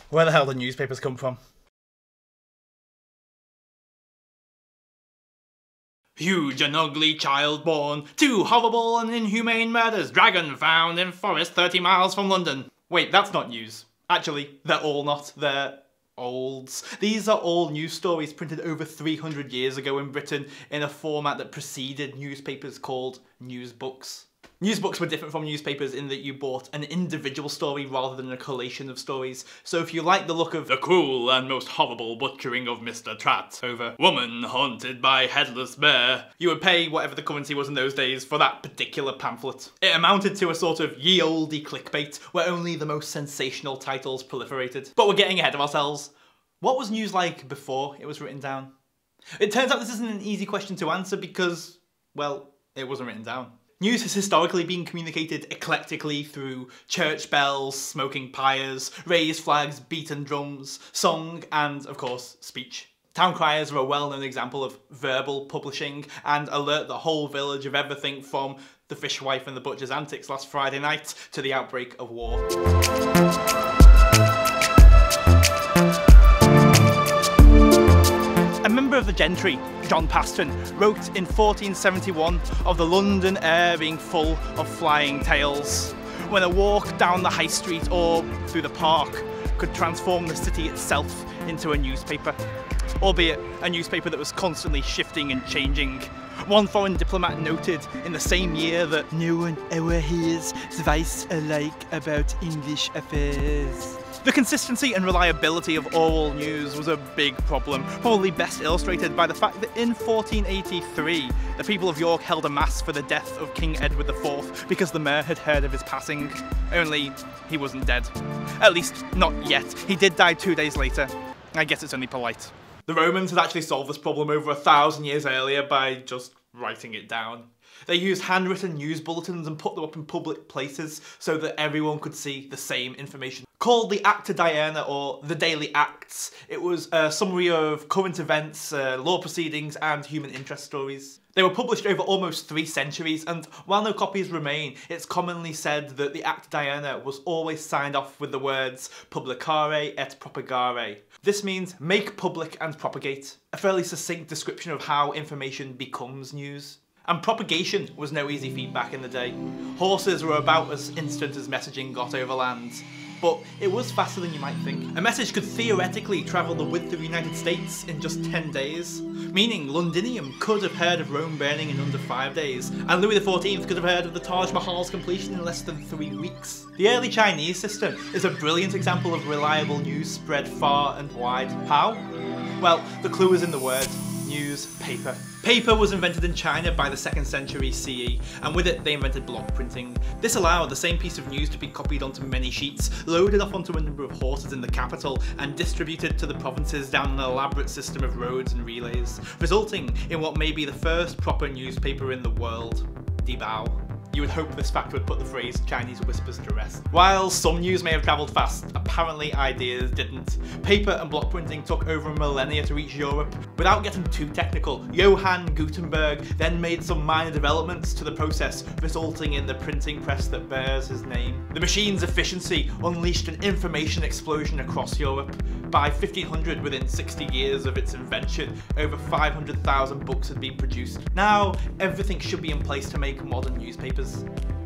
Where the hell do newspapers come from? Huge and ugly child born, 2 horrible and inhumane murders, dragon found in forest 30 miles from London. Wait, that's not news. Actually, they're all not. They're olds. These are all news stories printed over 300 years ago in Britain in a format that preceded newspapers called news books. News books were different from newspapers in that you bought an individual story rather than a collation of stories. So if you like the look of the cruel and most horrible butchering of Mr. Tratt over woman haunted by headless bear, you would pay whatever the currency was in those days for that particular pamphlet. It amounted to a sort of ye olde clickbait where only the most sensational titles proliferated. But we're getting ahead of ourselves. What was news like before it was written down? It turns out this isn't an easy question to answer because, well, it wasn't written down. News has historically been communicated eclectically through church bells, smoking pyres, raised flags, beaten drums, song, and, of course, speech. Town criers are a well-known example of verbal publishing and alert the whole village of everything from the fishwife and the butcher's antics last Friday night to the outbreak of war. A member of the gentry, John Paston, wrote in 1471 of the London air being full of flying tails, when a walk down the high street or through the park could transform the city itself into a newspaper, albeit a newspaper that was constantly shifting and changing. One foreign diplomat noted in the same year that no one ever hears twice alike about English affairs. The consistency and reliability of oral news was a big problem, probably best illustrated by the fact that in 1483, the people of York held a mass for the death of King Edward IV because the mayor had heard of his passing. Only, he wasn't dead. At least, not yet. He did die 2 days later. I guess it's only polite. The Romans had actually solved this problem over 1,000 years earlier by just writing it down. They used handwritten news bulletins and put them up in public places so that everyone could see the same information. Called the Acta Diurna, or the Daily Acts, it was a summary of current events, law proceedings, and human interest stories. They were published over almost 3 centuries, and while no copies remain, it's commonly said that the Acta Diurna was always signed off with the words publicare et propagare. This means make public and propagate, a fairly succinct description of how information becomes news. And propagation was no easy feat back in the day. Horses were about as instant as messaging got over land. But it was faster than you might think. A message could theoretically travel the width of the United States in just 10 days, meaning Londinium could have heard of Rome burning in under 5 days, and Louis XIV could have heard of the Taj Mahal's completion in less than 3 weeks. The early Chinese system is a brilliant example of reliable news spread far and wide. How? Well, the clue is in the word. Newspaper. Paper was invented in China by the 2nd century CE, and with it they invented block printing. This allowed the same piece of news to be copied onto many sheets, loaded off onto a number of horses in the capital, and distributed to the provinces down an elaborate system of roads and relays, resulting in what may be the first proper newspaper in the world. Dibao. You would hope this fact would put the phrase Chinese whispers to rest. While some news may have travelled fast, apparently ideas didn't. Paper and block printing took over millennia to reach Europe. Without getting too technical, Johann Gutenberg then made some minor developments to the process, resulting in the printing press that bears his name. The machine's efficiency unleashed an information explosion across Europe. By 1500, within 60 years of its invention, over 500,000 books had been produced. Now, everything should be in place to make modern newspapers.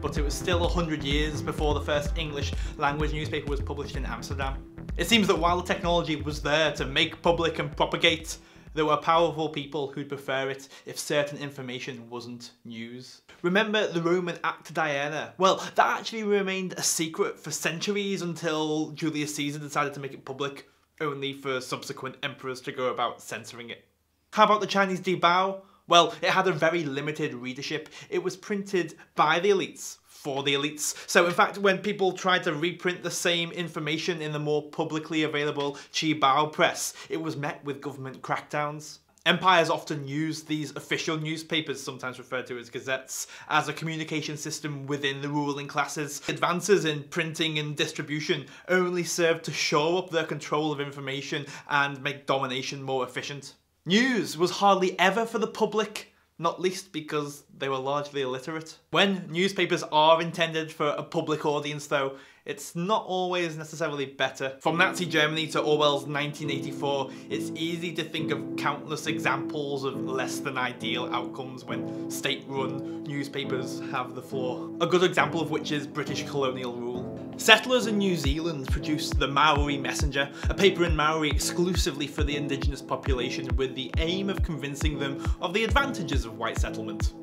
But it was still 100 years before the first English language newspaper was published in Amsterdam. It seems that while the technology was there to make public and propagate, there were powerful people who'd prefer it if certain information wasn't news. Remember the Roman Acta Diurna? Well, that actually remained a secret for centuries until Julius Caesar decided to make it public, only for subsequent emperors to go about censoring it. How about the Chinese Dibao? Well, it had a very limited readership. It was printed by the elites, for the elites. So in fact, when people tried to reprint the same information in the more publicly available Qibao press, it was met with government crackdowns. Empires often used these official newspapers, sometimes referred to as gazettes, as a communication system within the ruling classes. Advances in printing and distribution only served to shore up their control of information and make domination more efficient. News was hardly ever for the public. not least because they were largely illiterate. When newspapers are intended for a public audience though, it's not always necessarily better. From Nazi Germany to Orwell's 1984, it's easy to think of countless examples of less than ideal outcomes when state-run newspapers have the floor. A good example of which is British colonial rule. Settlers in New Zealand produced the Maori Messenger, a paper in Maori exclusively for the indigenous population with the aim of convincing them of the advantages of white settlement.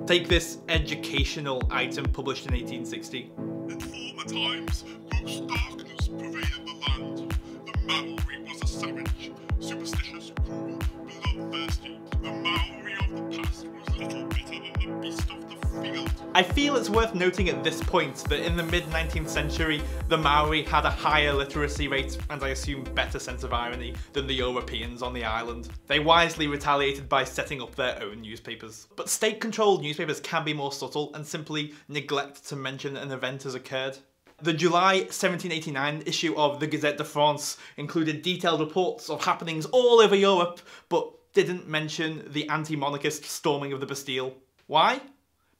Take this educational item published in 1860. In former times, gross darkness pervaded the land. The Maori was a savage, superstitious, cruel, bloodthirsty. The Maori of the past was little better than the beast of the field. I feel it's worth noting at this point that in the mid-19th century, the Maori had a higher literacy rate, and I assume better sense of irony, than the Europeans on the island. They wisely retaliated by setting up their own newspapers. But state-controlled newspapers can be more subtle and simply neglect to mention an event has occurred. The July 1789 issue of the Gazette de France included detailed reports of happenings all over Europe, but didn't mention the anti-monarchist storming of the Bastille. Why?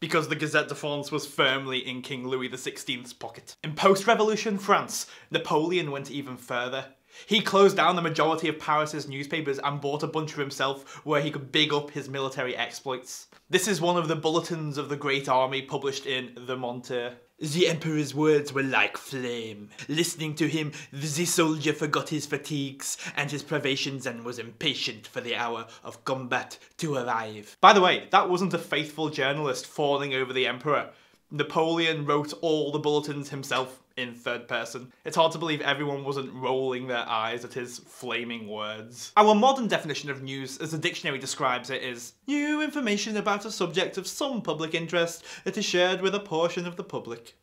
Because the Gazette de France was firmly in King Louis XVI's pocket. In post-revolution France, Napoleon went even further. He closed down the majority of Paris's newspapers and bought a bunch for himself where he could big up his military exploits. This is one of the bulletins of the Great Army published in The Moniteur. The Emperor's words were like flame. Listening to him, the soldier forgot his fatigues and his privations and was impatient for the hour of combat to arrive. By the way, that wasn't a faithful journalist fawning over the Emperor. Napoleon wrote all the bulletins himself in third person. It's hard to believe everyone wasn't rolling their eyes at his flaming words. Our modern definition of news, as the dictionary describes it, is new information about a subject of some public interest that is shared with a portion of the public.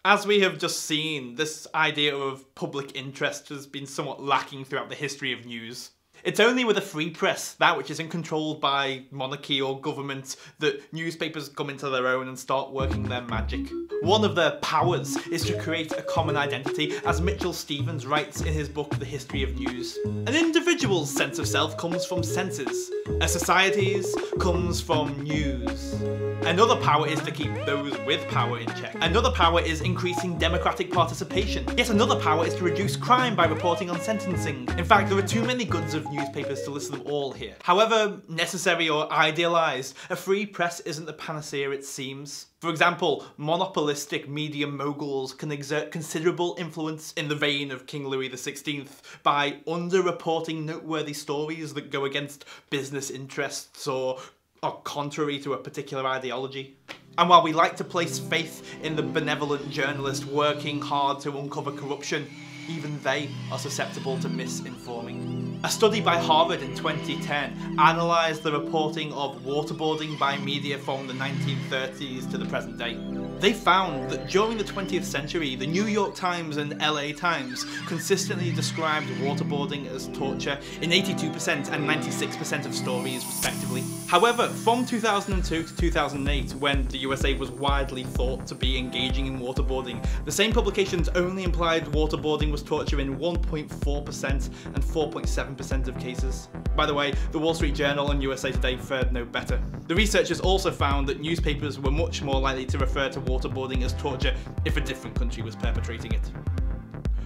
As we have just seen, this idea of public interest has been somewhat lacking throughout the history of news. It's only with a free press, that which isn't controlled by monarchy or government, that newspapers come into their own and start working their magic. One of their powers is to create a common identity, as Mitchell Stevens writes in his book The History of News. An individual's sense of self comes from senses. A society's comes from news. Another power is to keep those with power in check. Another power is increasing democratic participation. Yet another power is to reduce crime by reporting on sentencing. In fact, there are too many goods of newspapers to list them all here. However necessary or idealised, a free press isn't the panacea it seems. For example, monopolistic media moguls can exert considerable influence in the vein of King Louis XVI by underreporting noteworthy stories that go against business interests or are contrary to a particular ideology. And while we like to place faith in the benevolent journalist working hard to uncover corruption, even they are susceptible to misinforming. A study by Harvard in 2010 analysed the reporting of waterboarding by media from the 1930s to the present day. They found that during the 20th century, the New York Times and LA Times consistently described waterboarding as torture in 82% and 96% of stories respectively. However, from 2002 to 2008, when the USA was widely thought to be engaging in waterboarding, the same publications only implied waterboarding was torture in 1.4% and 4.7% of cases. By the way, the Wall Street Journal and USA Today fared no better. The researchers also found that newspapers were much more likely to refer to waterboarding as torture if a different country was perpetrating it.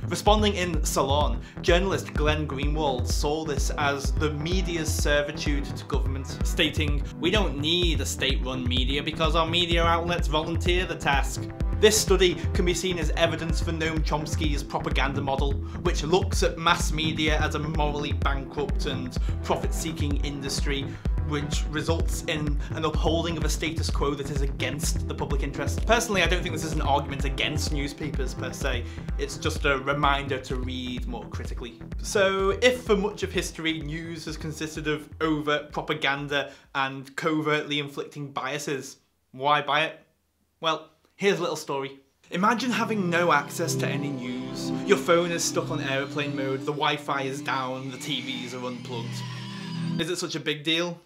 Responding in Salon, journalist Glenn Greenwald saw this as the media's servitude to government, stating, "We don't need a state-run media because our media outlets volunteer the task." This study can be seen as evidence for Noam Chomsky's propaganda model, which looks at mass media as a morally bankrupt and profit-seeking industry, which results in an upholding of a status quo that is against the public interest. Personally, I don't think this is an argument against newspapers per se, it's just a reminder to read more critically. So if for much of history news has consisted of overt propaganda and covertly inflicting biases, why buy it? Well, here's a little story. Imagine having no access to any news. Your phone is stuck on airplane mode, the Wi-Fi is down, the TVs are unplugged. Is it such a big deal?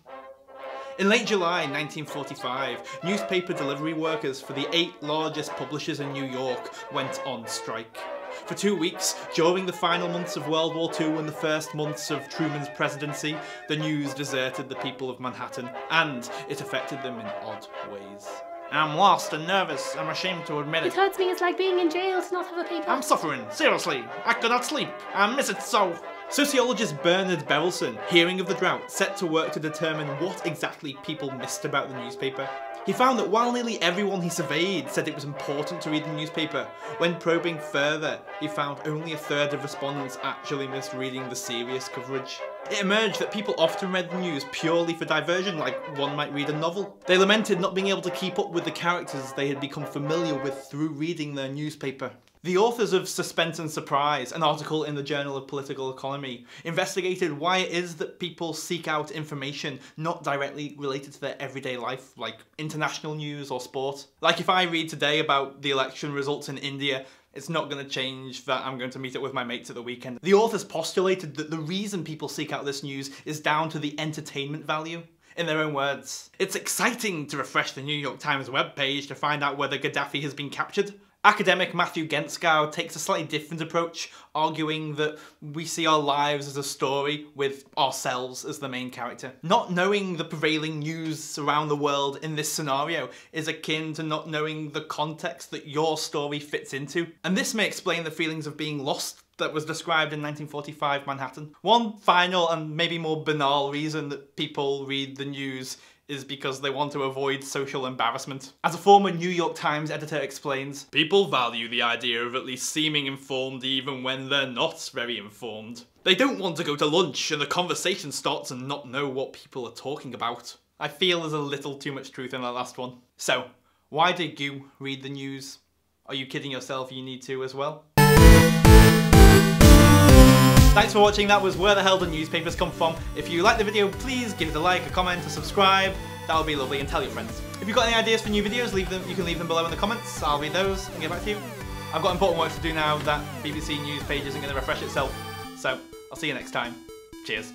In late July 1945, newspaper delivery workers for the 8 largest publishers in New York went on strike. For 2 weeks, during the final months of World War II and the first months of Truman's presidency, the news deserted the people of Manhattan, and it affected them in odd ways. I'm lost and nervous. I'm ashamed to admit it. It hurts me. It's like being in jail to not have a paper. I'm suffering. Seriously. I cannot sleep. I miss it so. Sociologist Bernard Berelson, hearing of the drought, set to work to determine what exactly people missed about the newspaper. He found that while nearly everyone he surveyed said it was important to read the newspaper, when probing further, he found only a third of respondents actually missed reading the serious coverage. It emerged that people often read the news purely for diversion, like one might read a novel. They lamented not being able to keep up with the characters they had become familiar with through reading their newspaper. The authors of Suspense and Surprise, an article in the Journal of Political Economy, investigated why it is that people seek out information not directly related to their everyday life, like international news or sport. Like if I read today about the election results in India, it's not going to change that I'm going to meet up with my mates at the weekend. The authors postulated that the reason people seek out this news is down to the entertainment value. In their own words, it's exciting to refresh the New York Times webpage to find out whether Gaddafi has been captured. Academic Matthew Gentzkow takes a slightly different approach, arguing that we see our lives as a story with ourselves as the main character. Not knowing the prevailing news around the world in this scenario is akin to not knowing the context that your story fits into. And this may explain the feelings of being lost that was described in 1945 Manhattan. One final and maybe more banal reason that people read the news is because they want to avoid social embarrassment. As a former New York Times editor explains, people value the idea of at least seeming informed even when they're not very informed. They don't want to go to lunch and the conversation starts and not know what people are talking about. I feel there's a little too much truth in that last one. So, why do you read the news? Are you kidding yourself? You need to as well? Thanks for watching. That was Where the Hell Do Newspapers Come From. If you liked the video, please give it a like, a comment, a subscribe. That would be lovely, and tell your friends. If you've got any ideas for new videos, you can leave them below in the comments. I'll read those and get back to you. I've got important work to do now that BBC News page isn't going to refresh itself. So, I'll see you next time. Cheers.